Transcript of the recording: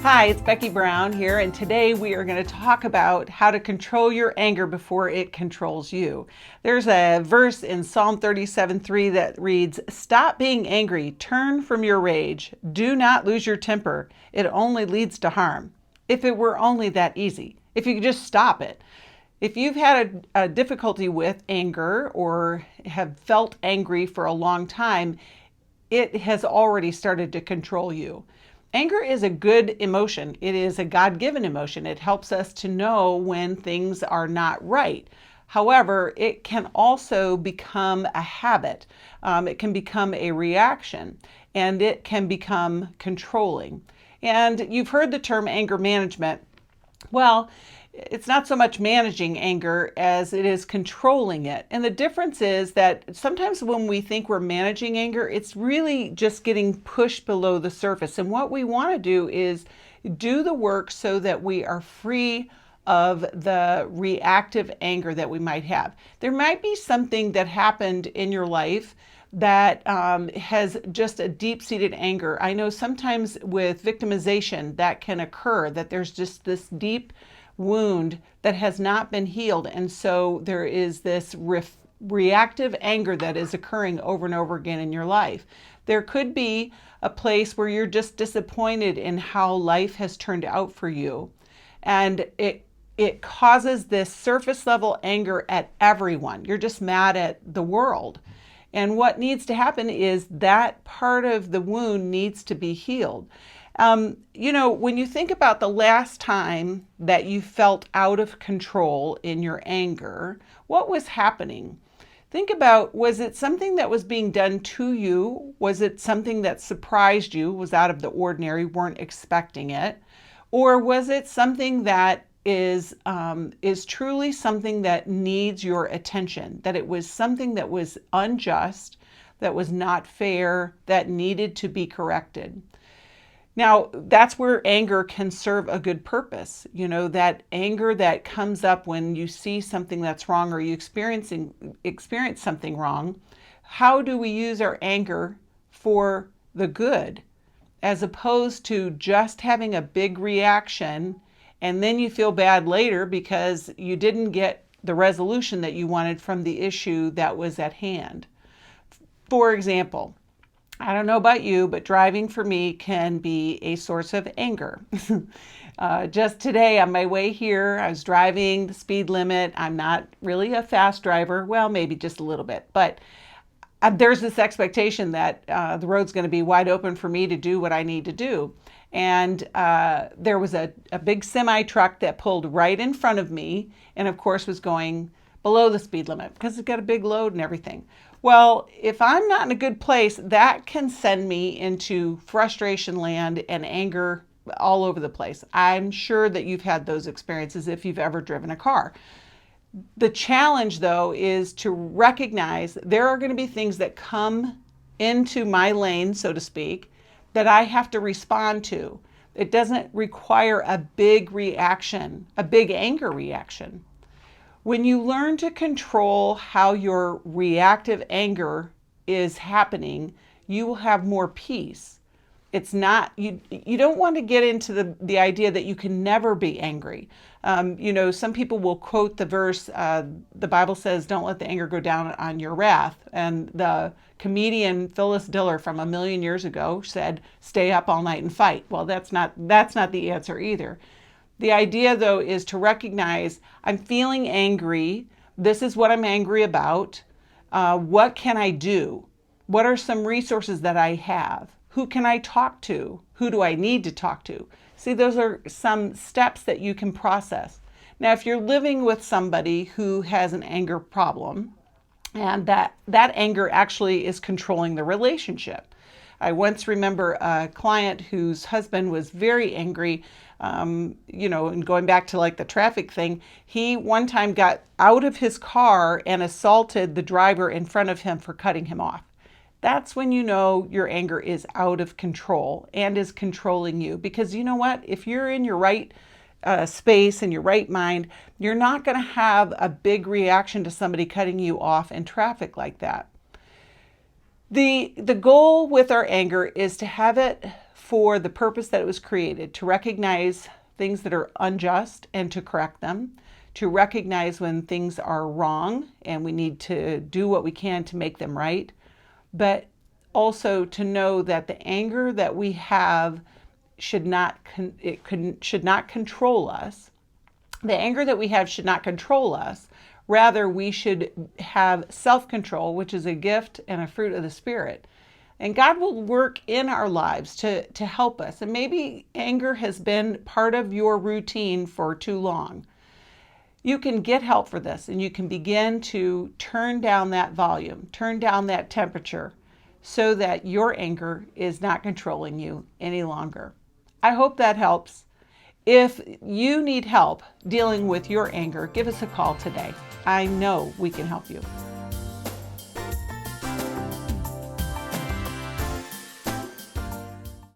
Hi, it's Becky Brown here, and today we are going to talk about how to control your anger before it controls you. There's a verse in Psalm 37:3 that reads, "Stop being angry, turn from your rage, do not lose your temper. It only leads to harm." If it were only that easy, if you could just stop it. If you've had a difficulty with anger or have felt angry for a long time, it has already started to control you. Anger is a good emotion. It is a God-given emotion. It helps us to know when things are not right. However, it can also become a habit. It can become a reaction, and it can become controlling. And you've heard the term anger management. Well, it's not so much managing anger as it is controlling it. And the difference is that sometimes when we think we're managing anger, it's really just getting pushed below the surface. And what we want to do is do the work so that we are free of the reactive anger that we might have. There might be something that happened in your life that has just a deep-seated anger. I know sometimes with victimization that can occur, that there's just this deep wound that has not been healed. And so there is this reactive anger that is occurring over and over again in your life. There could be a place where you're just disappointed in how life has turned out for you. And it causes this surface level anger at everyone. You're just mad at the world. And what needs to happen is that part of the wound needs to be healed. When you think about the last time that you felt out of control in your anger, what was happening? Think about, was it something that was being done to you? Was it something that surprised you, was out of the ordinary, weren't expecting it? Or was it something that is truly something that needs your attention, that it was something that was unjust, that was not fair, that needed to be corrected? Now, that's where anger can serve a good purpose. That anger that comes up when you see something that's wrong or you experience something wrong. How do we use our anger for the good, as opposed to just having a big reaction and then you feel bad later because you didn't get the resolution that you wanted from the issue that was at hand? For example, I don't know about you, but driving for me can be a source of anger. Just today on my way here, I was driving the speed limit. I'm not really a fast driver. Well, maybe just a little bit. But there's this expectation that the road's going to be wide open for me to do what I need to do. And there was a big semi truck that pulled right in front of me and, of course, was going below the speed limit because it's got a big load and everything. Well, if I'm not in a good place, that can send me into frustration land and anger all over the place. I'm sure that you've had those experiences if you've ever driven a car. The challenge, though, is to recognize there are going to be things that come into my lane, so to speak, that I have to respond to. It doesn't require a big reaction, a big anger reaction. When you learn to control how your reactive anger is happening, you will have more peace. It's not, you don't want to get into the idea that you can never be angry. Some people will quote the verse, the Bible says, "Don't let the anger go down on your wrath." And the comedian Phyllis Diller from a million years ago said, "Stay up all night and fight." Well, that's not the answer either. The idea, though, is to recognize I'm feeling angry. This is what I'm angry about. What can I do? What are some resources that I have? Who can I talk to? Who do I need to talk to? See, those are some steps that you can process. Now, if you're living with somebody who has an anger problem, and that anger actually is controlling the relationship. I once remember a client whose husband was very angry, and going back to like the traffic thing, he one time got out of his car and assaulted the driver in front of him for cutting him off. That's when you know your anger is out of control and is controlling you. Because you know what? If you're in your right space and your right mind, you're not going to have a big reaction to somebody cutting you off in traffic like that. The goal with our anger is to have it for the purpose that it was created, to recognize things that are unjust and to correct them, to recognize when things are wrong and we need to do what we can to make them right, but also to know that the anger that we have should not control us. The anger that we have should not control us. Rather, we should have self-control, which is a gift and a fruit of the Spirit. And God will work in our lives to help us. And maybe anger has been part of your routine for too long. You can get help for this, and you can begin to turn down that volume, turn down that temperature, so that your anger is not controlling you any longer. I hope that helps. If you need help dealing with your anger, give us a call today. I know we can help you.